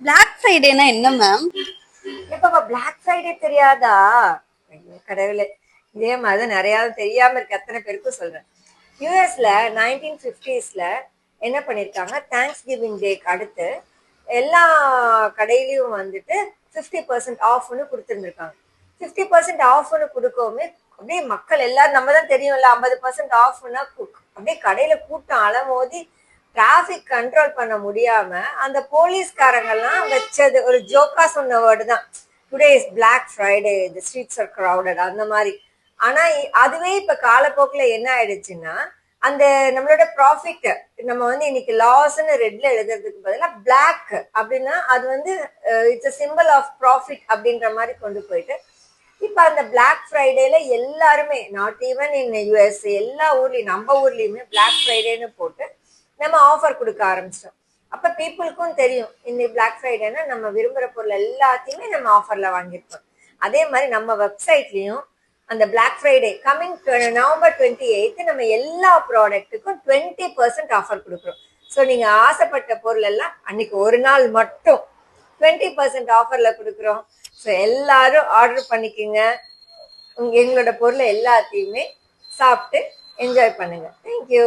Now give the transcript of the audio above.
Black ஃப்ரைடேனா என்ன ma'am? எப்ப black Friday தெரியாதா? ஐயோ கடவுளே, இதே மாதிரி நிறைய தெரியாம இருக்க அத்தனை பேருக்கும் சொல்றேன். யூஎஸ்ல 1950ஸ்ல என்ன பண்ணிருக்காங்க, தேங்க்ஸ் கிவிங் டேக்கு அடுத்து எல்லா கடையிலயும் வந்துட்டு 50% ஆஃப்னு கொடுத்துருந்துருக்காங்க. 50% ஆஃப்னு கொடுக்கவுமே அப்படியே மக்கள் எல்லாரும், நம்ம தான் தெரியும்ல 50% ஆஃப்னா அப்படியே கடையில கூட்டம் அலமோதி டிராபிக் கண்ட்ரோல் பண்ண முடியாம அந்த போலீஸ்காரங்கெல்லாம் வச்சது ஒரு ஜோக்கா சொன்ன வேர்டு தான், today is Black Friday, the streets are crowded, அந்த மாதிரி. ஆனா அதுவே இப்ப காலப்போக்குல என்ன ஆயிடுச்சுன்னா, அந்த நம்மளோட ப்ராஃபிட் நம்ம வந்து இன்னைக்கு லாஸ்ன்னு ரெட்ல எழுதுறதுக்கு பதிலாக பிளாக் அப்படின்னா அது வந்து இட்ஸ் சிம்பிள் ஆஃப் ப்ராஃபிட் அப்படின்ற மாதிரி கொண்டு போயிட்டு இப்ப அந்த பிளாக் ஃப்ரைடேல எல்லாருமே, நாட் ஈவன் இன் யூஎஸ், எல்லா ஊர்லயும் நம்ம ஊர்லயுமே பிளாக் ஃப்ரைடேன்னு போட்டு நம்ம ஆஃபர் கொடுக்க ஆரம்பிச்சிட்டோம். அப்ப பீப்புளுக்கும் தெரியும் இன்னைக்கு பிளாக் ஃப்ரைடேன்னா நம்ம விரும்புற பொருள் எல்லாத்தையுமே நம்ம ஆஃபர்ல வாங்கியிருப்போம். அதே மாதிரி நம்ம வெப்சைட்லயும் அந்த பிளாக் ஃப்ரைடே கம்மிங் நவம்பர் 28 நம்ம எல்லா ப்ராடக்ட்டுக்கும் 20% ஆஃபர் கொடுக்குறோம். ஸோ நீங்க ஆசைப்பட்ட பொருள் எல்லாம் அன்னைக்கு ஒரு நாள் மட்டும் 20% ஆஃபர்ல கொடுக்குறோம். ஸோ எல்லாரும் ஆர்டர் பண்ணிக்கோங்க. எங்களோட பொருளை எல்லாத்தையுமே சாப்பிட்டு என்ஜாய் பண்ணுங்க. தேங்க்யூ.